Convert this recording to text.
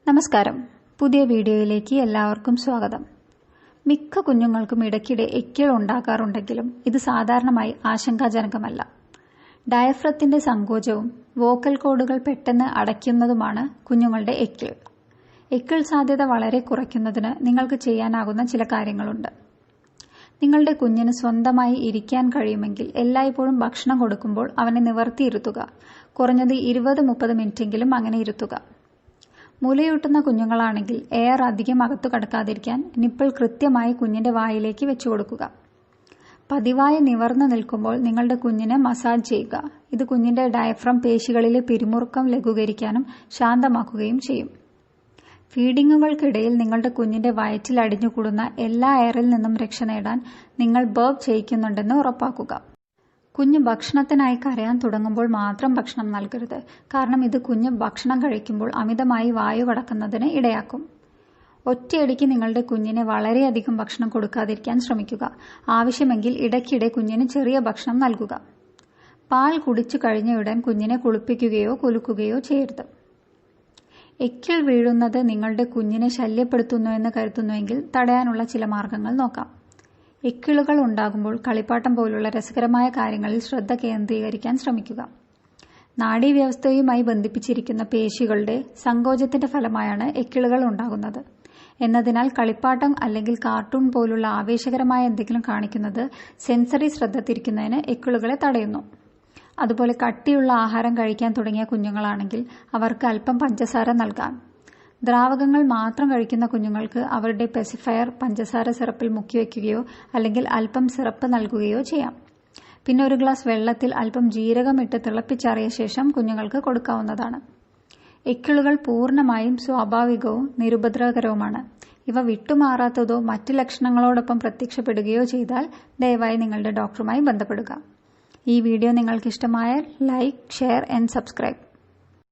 നമസ്കാരം. പുതിയ വീഡിയോയിലേക്ക് എല്ലാവർക്കും സ്വാഗതം. മിക്ക കുഞ്ഞുങ്ങൾക്കും ഇടയ്ക്കിടെ എക്കിൾ ഉണ്ടാകാറുണ്ടെങ്കിലും ഇത് സാധാരണമായി ആശങ്കാജനകമല്ല. ഡയഫ്രത്തിന്റെ സങ്കോചവും വോക്കൽ കോഡുകൾ പെട്ടെന്ന് അടയ്ക്കുന്നതുമാണ് കുഞ്ഞുങ്ങളുടെ എക്കിൾ. എക്കിൾ സാധ്യത വളരെ കുറയ്ക്കുന്നതിന് നിങ്ങൾക്ക് ചെയ്യാനാകുന്ന ചില കാര്യങ്ങളുണ്ട്. നിങ്ങളുടെ കുഞ്ഞിന് സ്വന്തമായി ഇരിക്കാൻ കഴിയുമെങ്കിൽ എല്ലായ്പ്പോഴും ഭക്ഷണം കൊടുക്കുമ്പോൾ അവനെ നിവർത്തിയിരുത്തുക. കുറഞ്ഞത് 20-30 മിനിറ്റെങ്കിലും അങ്ങനെ ഇരുത്തുക. മുലയൂട്ടുന്ന കുഞ്ഞുങ്ങളാണെങ്കിൽ എയർ അധികം അകത്തു കടക്കാതിരിക്കാൻ നിപ്പിൾ കൃത്യമായി കുഞ്ഞിന്റെ വായിലേക്ക് വെച്ചു കൊടുക്കുക. പതിവായി നിവർന്നു നിൽക്കുമ്പോൾ നിങ്ങളുടെ കുഞ്ഞിനെ മസാജ് ചെയ്യുക. ഇത് കുഞ്ഞിന്റെ ഡയഫ്രം പേശികളിലെ പിരിമുറുക്കം ലഘൂകരിക്കാനും ശാന്തമാക്കുകയും ചെയ്യും. ഫീഡിങ്ങുകൾക്കിടയിൽ നിങ്ങളുടെ കുഞ്ഞിന്റെ വയറ്റിൽ അടിഞ്ഞുകൂടുന്ന എല്ലാ എയറിൽ നിന്നും രക്ഷ നേടാൻ നിങ്ങൾ ബർപ്പ് ചെയ്യിക്കുന്നുണ്ടെന്ന് ഉറപ്പാക്കുക. കുഞ്ഞ് ഭക്ഷണത്തിനായി കരയാൻ തുടങ്ങുമ്പോൾ മാത്രം ഭക്ഷണം നൽകരുത്. കാരണം ഇത് കുഞ്ഞ് ഭക്ഷണം കഴിക്കുമ്പോൾ അമിതമായി വായു കടക്കുന്നതിന് ഇടയാക്കും. ഒറ്റയടിക്ക് നിങ്ങളുടെ കുഞ്ഞിനെ വളരെയധികം ഭക്ഷണം കൊടുക്കാതിരിക്കാൻ ശ്രമിക്കുക. ആവശ്യമെങ്കിൽ ഇടയ്ക്കിടെ കുഞ്ഞിന് ചെറിയ ഭക്ഷണം നൽകുക. പാൽ കുടിച്ചു കഴിഞ്ഞയുടൻ കുഞ്ഞിനെ കുളിപ്പിക്കുകയോ കുലുക്കുകയോ ചെയ്യരുത്. എക്കിൾ വീഴുന്നത് നിങ്ങളുടെ കുഞ്ഞിനെ ശല്യപ്പെടുത്തുന്നുവെന്ന് കരുതുന്നുവെങ്കിൽ തടയാനുള്ള ചില മാർഗങ്ങൾ നോക്കാം. എക്കിളുകൾ ഉണ്ടാകുമ്പോൾ കളിപ്പാട്ടം പോലുള്ള രസകരമായ കാര്യങ്ങളിൽ ശ്രദ്ധ കേന്ദ്രീകരിക്കാൻ ശ്രമിക്കുക. നാഡീവ്യവസ്ഥയുമായി ബന്ധിപ്പിച്ചിരിക്കുന്ന പേശികളുടെ സങ്കോചത്തിന്റെ ഫലമായാണ് എക്കിളുകൾ ഉണ്ടാകുന്നത് എന്നതിനാൽ കളിപ്പാട്ടം അല്ലെങ്കിൽ കാർട്ടൂൺ പോലുള്ള ആവേശകരമായ എന്തെങ്കിലും കാണിക്കുന്നത് സെൻസറി ശ്രദ്ധ തിരിക്കുന്നതിന് എക്കിളുകളെ തടയുന്നു. അതുപോലെ കട്ടിയുള്ള ആഹാരം കഴിക്കാൻ തുടങ്ങിയ കുഞ്ഞുങ്ങളാണെങ്കിൽ അവർക്ക് അല്പം പഞ്ചസാര നൽകാം. ദ്രാവകങ്ങൾ മാത്രം കഴിക്കുന്ന കുഞ്ഞുങ്ങൾക്ക് അവരുടെ പെസിഫയർ പഞ്ചസാര സിറപ്പിൽ മുക്കിവെക്കുകയോ അല്ലെങ്കിൽ അല്പം സിറപ്പ് നൽകുകയോ ചെയ്യാം. പിന്നെ ഒരു ഗ്ലാസ് വെള്ളത്തിൽ അല്പം ജീരകം ഇട്ട് തിളപ്പിച്ചാറിയ ശേഷം കുഞ്ഞുങ്ങൾക്ക് കൊടുക്കാവുന്നതാണ്. എക്കിളുകൾ പൂർണ്ണമായും സ്വാഭാവികവും നിരുപദ്രവകരവുമാണ്. ഇവ വിട്ടുമാറാത്തതോ മറ്റ് ലക്ഷണങ്ങളോടൊപ്പം പ്രത്യക്ഷപ്പെടുകയോ ചെയ്താൽ ദയവായി നിങ്ങളുടെ ഡോക്ടറുമായി ബന്ധപ്പെടുക. ഈ വീഡിയോ നിങ്ങൾക്ക് ഇഷ്ടമായാൽ ലൈക്ക്, ഷെയർ ആൻഡ് സബ്സ്ക്രൈബ്.